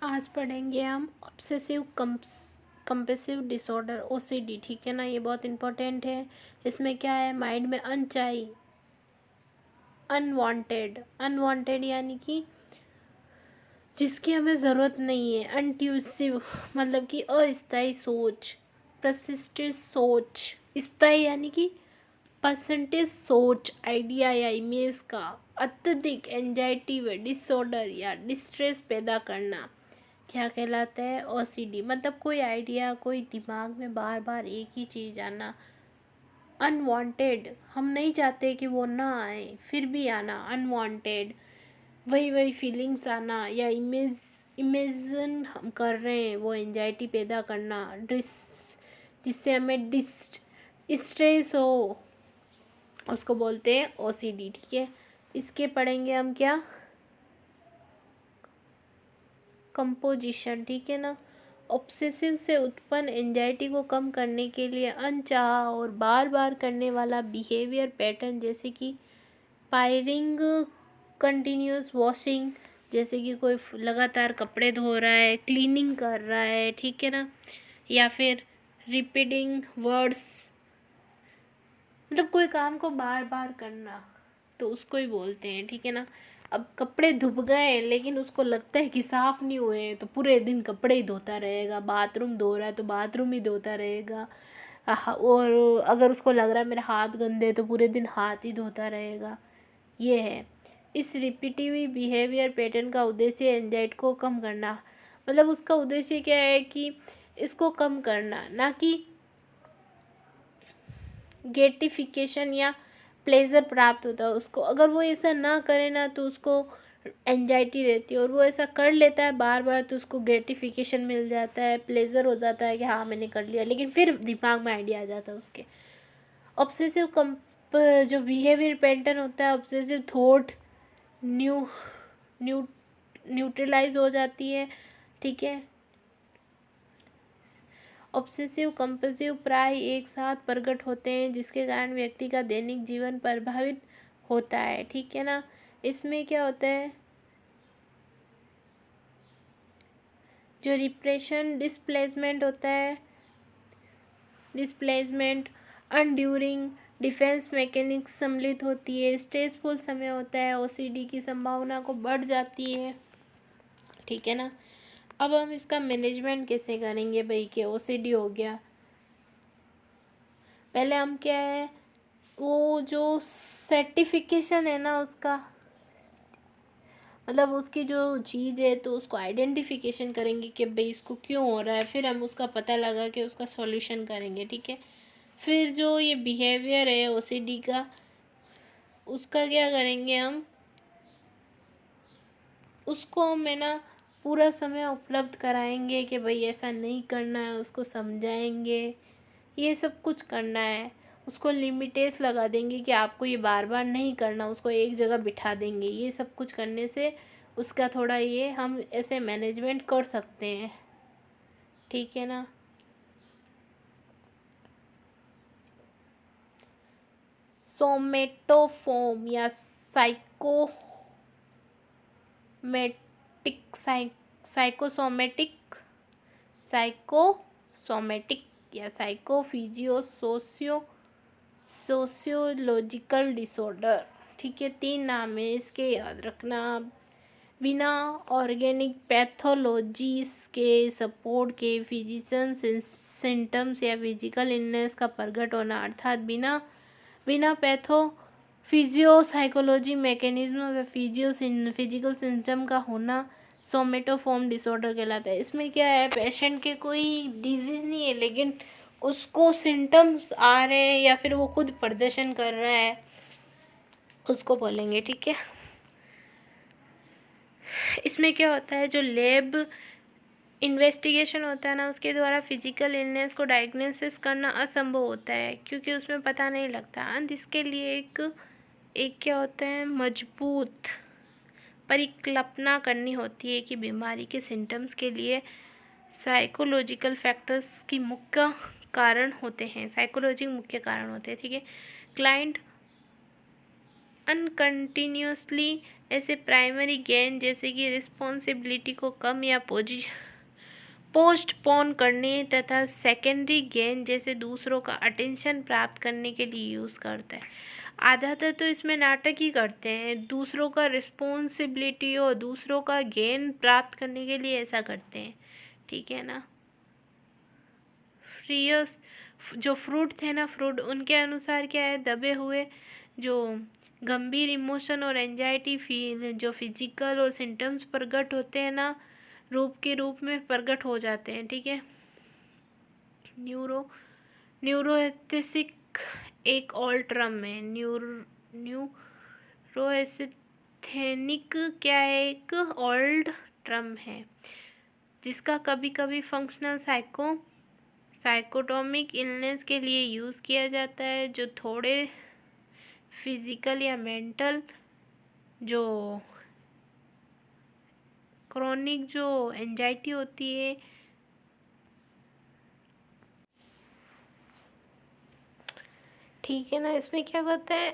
आज पढ़ेंगे हम ऑब्सेसिव कंपल्सिव डिसऑर्डर ओसीडी। ठीक है ना, ये बहुत इम्पोर्टेंट है। इसमें क्या है, माइंड में अनचाही अनवांटेड यानी कि जिसकी हमें ज़रूरत नहीं है, अनट्यूसिव मतलब कि अस्थायी सोच, प्रसिस्टिव सोच, स्थायी यानी कि परसेंटेज सोच, आइडिया या इमेज का अत्यधिक एंजाइटी व डिसऑर्डर या डिस्ट्रेस पैदा करना क्या कहलाता है, ओसीडी। मतलब कोई आइडिया, कोई दिमाग में बार बार एक ही चीज़ आना, अनवांटेड, हम नहीं चाहते कि वो ना आए फिर भी आना, अनवांटेड, वही वही फीलिंग्स आना, या इमेजिन हम कर रहे हैं वो एंजाइटी पैदा करना, जिससे हमें स्ट्रेस हो, उसको बोलते हैं ओसीडी। ठीक है, इसके पढ़ेंगे हम क्या, कंपोजिशन। ठीक है ना, ऑब्सेसिव से उत्पन्न एंजाइटी को कम करने के लिए अनचाहा और बार बार करने वाला बिहेवियर पैटर्न, जैसे कि पायरिंग, कंटिन्यूस वॉशिंग, जैसे कि कोई लगातार कपड़े धो रहा है, क्लीनिंग कर रहा है, ठीक है ना, या फिर रिपीटिंग वर्ड्स, मतलब कोई काम को बार बार करना, तो उसको ही बोलते हैं। ठीक है ना, अब कपड़े धुप गए लेकिन उसको लगता है कि साफ़ नहीं हुए हैं, तो पूरे दिन कपड़े ही धोता रहेगा, बाथरूम धो रहा है तो बाथरूम ही धोता रहेगा, और अगर उसको लग रहा है मेरे हाथ गंदे हैं तो पूरे दिन हाथ ही धोता रहेगा। ये है, इस रिपीटिव बिहेवियर पैटर्न का उद्देश्य एंजाइटी को कम करना, मतलब उसका उद्देश्य क्या है कि इसको कम करना, ना कि ग्रेटिफिकेशन या प्लेजर प्राप्त होता है उसको। अगर वो ऐसा ना करे ना तो उसको एंजाइटी रहती है, और वो ऐसा कर लेता है बार बार तो उसको ग्रेटिफिकेशन मिल जाता है, प्लेजर हो जाता है कि हाँ मैंने कर लिया, लेकिन फिर दिमाग में आइडिया आ जाता है उसके। ऑब्सेसिव जो बिहेवियर पैटर्न होता है, obsessive thought new new neutralise हो जाती है। ठीक है, ऑब्सेसिव कंपल्सिव प्राय एक साथ प्रकट होते हैं, जिसके कारण व्यक्ति का दैनिक जीवन प्रभावित होता है। ठीक है ना, इसमें क्या होता है, जो रिप्रेशन डिस्प्लेसमेंट होता है, डिस्प्लेसमेंट अनड्यूरिंग डिफेंस मैकेनिक्स सम्मिलित होती है, स्ट्रेसफुल समय होता है, ओसीडी की संभावना को बढ़ जाती है। ठीक है ना, अब हम इसका मैनेजमेंट कैसे करेंगे भाई, कि ओसीडी हो गया, पहले हम क्या है, वो जो सर्टिफिकेशन है ना उसका, मतलब उसकी जो चीज़ है तो उसको आइडेंटिफिकेशन करेंगे कि भाई इसको क्यों हो रहा है, फिर हम उसका पता लगा के उसका सॉल्यूशन करेंगे। ठीक है, फिर जो ये बिहेवियर है ओसीडी का, उसका क्या करेंगे हम, उसको हम है ना पूरा समय उपलब्ध कराएंगे कि भाई ऐसा नहीं करना है, उसको समझाएंगे, ये सब कुछ करना है। उसको लिमिटेस लगा देंगे कि आपको ये बार बार नहीं करना, उसको एक जगह बिठा देंगे। ये सब कुछ करने से उसका थोड़ा ये हम ऐसे मैनेजमेंट कर सकते हैं। ठीक है ना, सोमेटोफोम या साइकोसोमेटिक साइकोसोमेटिक या साइकोफिजियो सोशियोलॉजिकल डिसऑर्डर। ठीक है, 3 नाम है इसके, याद रखना। बिना ऑर्गेनिक पैथोलॉजीज के सपोर्ट के फिजिशियन सिम्टम्स या फिजिकल इलनेस का प्रकट होना, अर्थात बिना बिना पैथो फिजियो साइकोलॉजी मैकेनिज्म व फिजिकल सिम्टम का होना सोमेटोफॉर्म डिसऑर्डर कहलाता है। इसमें क्या है, पेशेंट के कोई डिजीज़ नहीं है लेकिन उसको सिम्टम्स आ रहे हैं या फिर वो खुद प्रदर्शन कर रहा है, उसको बोलेंगे। ठीक है, इसमें क्या होता है, जो लैब इन्वेस्टिगेशन होता है ना उसके द्वारा फिजिकल इलनेस को डायग्नोसिस करना असंभव होता है, क्योंकि उसमें पता नहीं लगता। अंत इसके लिए एक क्या होता है, मजबूत परिकल्पना करनी होती है कि बीमारी के सिम्टम्स के लिए साइकोलॉजिकल फैक्टर्स की मुख्य कारण होते हैं, साइकोलॉजी मुख्य कारण होते हैं। ठीक है, क्लाइंट अनकंटिन्यूसली ऐसे प्राइमरी गेन जैसे कि रिस्पॉन्सिबिलिटी को कम या पोस्टपोन करने तथा सेकेंडरी गेन जैसे दूसरों का अटेंशन प्राप्त करने के लिए यूज़ करता है। आधातर तो इसमें नाटक ही करते हैं, दूसरों का रिस्पॉन्सिबिलिटी और दूसरों का गेन प्राप्त करने के लिए ऐसा करते हैं, ठीक है ना। फ्रीयस जो फ्रूट थे ना, फ्रूट उनके अनुसार क्या है, दबे हुए जो गंभीर इमोशन और एंजाइटी फील जो फिजिकल और सिम्टम्स प्रकट होते हैं ना, रूप के रूप में प्रकट हो जाते हैं, ठीक है। न्यूरोएस्थेसिक एक और टर्म है। न्यूरोएस्थेनिक क्या है, एक ओल्ड टर्म है जिसका कभी कभी फंक्शनल साइकोटोमिक इलनेस के लिए यूज़ किया जाता है, जो थोड़े फिजिकल या मेंटल जो क्रोनिक जो एंजाइटी होती है, ठीक है ना। इसमें क्या होता है,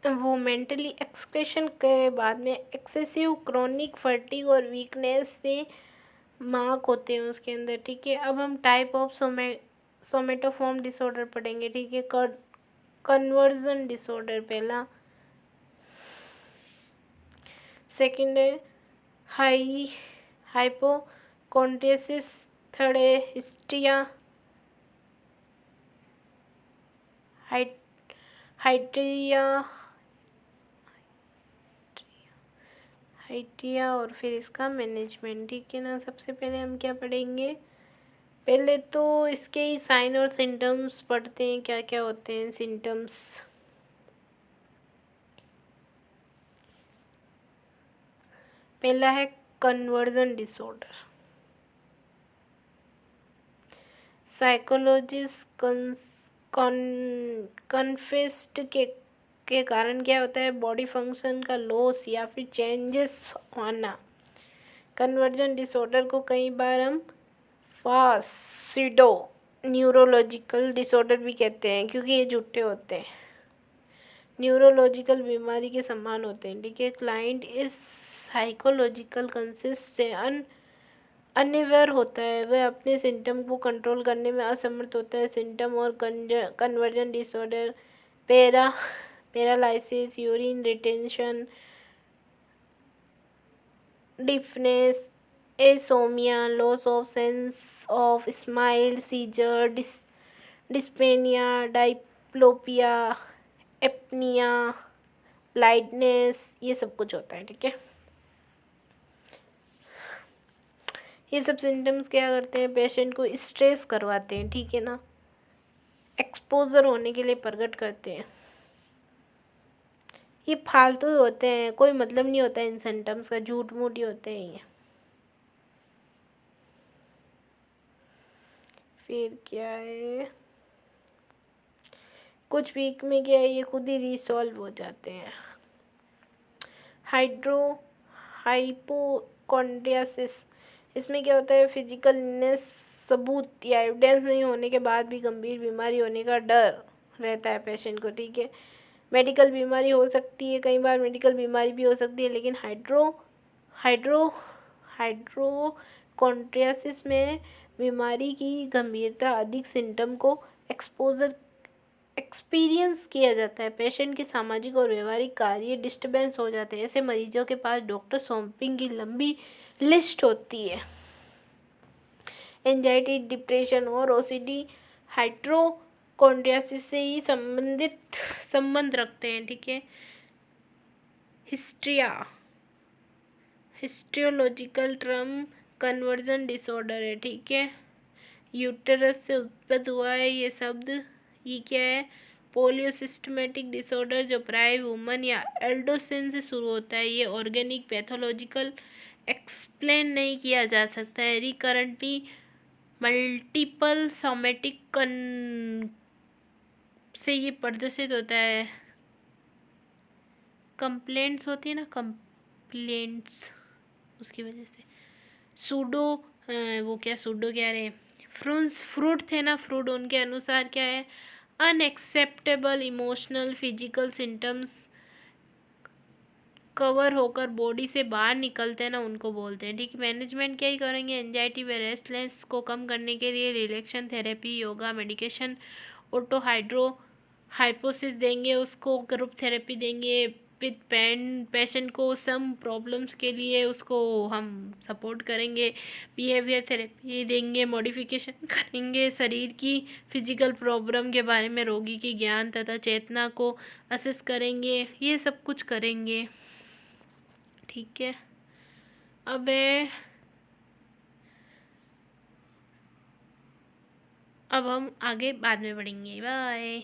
वो मेंटली एक्सप्रेशन के बाद में एक्सेसिव क्रोनिक फटीग और वीकनेस से मार्क होते हैं उसके अंदर, ठीक है। अब हम टाइप ऑफ सोमेटोफॉर्म डिसऑर्डर पढ़ेंगे, ठीक है। कन्वर्जन डिसऑर्डर पहला, सेकंड है हाइपोकॉन्ड्रियासिस, थर्ड है हिस्ट्रिया हाइट्रिया और फिर इसका मैनेजमेंट, ठीक है ना। सबसे पहले हम क्या पढ़ेंगे, पहले तो इसके ही साइन और सिम्टम्स पढ़ते हैं, क्या क्या होते हैं सिम्टम्स। पहला है कन्वर्जन डिसऑर्डर। साइकोलॉजिस्ट कन्फेस्ड के कारण क्या होता है, बॉडी फंक्शन का लॉस या फिर चेंजेस होना। कन्वर्जन डिसऑर्डर को कई बार हम फासिडो न्यूरोलॉजिकल डिसऑर्डर भी कहते हैं, क्योंकि ये झूठे होते हैं, न्यूरोलॉजिकल बीमारी के समान होते हैं, ठीक है। क्लाइंट इस साइकोलॉजिकल कंसिस्ट से अनअवेयर होता है, वह अपने सिम्टम को कंट्रोल करने में असमर्थ होता है। सिम्टम और conversion disorder paralysis, urine retention, deafness, anosmia, loss of sense of smell, seizure, dyspnoea, diplopia, apnoea, blindness, ये सब कुछ होता है, ठीक है। ये सब सिम्टम्स क्या करते हैं, पेशेंट को स्ट्रेस करवाते हैं, ठीक है ना, एक्सपोजर होने के लिए प्रकट करते हैं। ये फालतू ही होते हैं, कोई मतलब नहीं होता है इन सिम्टम्स का, झूठ मूठ ही होते हैं ये। फिर क्या है, कुछ वीक में क्या है, ये खुद ही रिसॉल्व हो जाते हैं। हाइपोकॉन्ड्रियासिस, इसमें क्या होता है, फिजिकल इलनेस सबूत या एविडेंस नहीं होने के बाद भी गंभीर बीमारी होने का डर रहता है पेशेंट को, ठीक है। मेडिकल बीमारी हो सकती है, कई बार मेडिकल बीमारी भी हो सकती है, लेकिन हाइड्रोकॉन्ड्रियासिस में बीमारी की गंभीरता अधिक, सिम्टम को एक्सपीरियंस किया जाता है, पेशेंट के सामाजिक और व्यवहारिक कार्य डिस्टर्बेंस हो जाते हैं। ऐसे मरीजों के पास डॉक्टर शॉपिंग की लंबी लिस्ट होती है। एंजाइटी, डिप्रेशन और ओसीडी हाइड्रोकॉन्ड्रियासिस से ही संबंध रखते हैं, ठीक है। हिस्ट्रियोलॉजिकल टर्म कन्वर्जन डिसऑर्डर है, ठीक है। यूटेरस से उत्पन्न हुआ है ये शब्द, ये क्या है, पोलियोसिस्टेमेटिक डिसऑर्डर जो प्राय वुमन या एल्डोसिन से शुरू होता है। ये ऑर्गेनिक पैथोलॉजिकल एक्सप्लेन नहीं किया जा सकता है। रिकरेंटली मल्टीपल सोमेटिक से ये प्रदर्शित होता है। कंप्लेंट्स होती है ना, कंप्लेंट्स, उसकी वजह से सूडो क्या रहे, फ्रूट थे ना, फ्रूट उनके अनुसार क्या है, unacceptable emotional physical symptoms cover होकर बॉडी से बाहर निकलते हैं ना, उनको बोलते हैं। ठीक है, मैनेजमेंट क्या ही करेंगे, एंजाइटी व रेस्टलेस को कम करने के लिए relaxation therapy, yoga, medication, auto hydro हाइपोसिस देंगे, उसको ग्रुप थेरेपी देंगे। विद पेशेंट को सम प्रॉब्लम्स के लिए उसको हम सपोर्ट करेंगे। बिहेवियर थेरेपी देंगे, मॉडिफिकेशन करेंगे, शरीर की फिजिकल प्रॉब्लम के बारे में रोगी की ज्ञान तथा चेतना को असेस करेंगे, ये सब कुछ करेंगे। ठीक है, अब हम आगे बाद में पढ़ेंगे। बाय।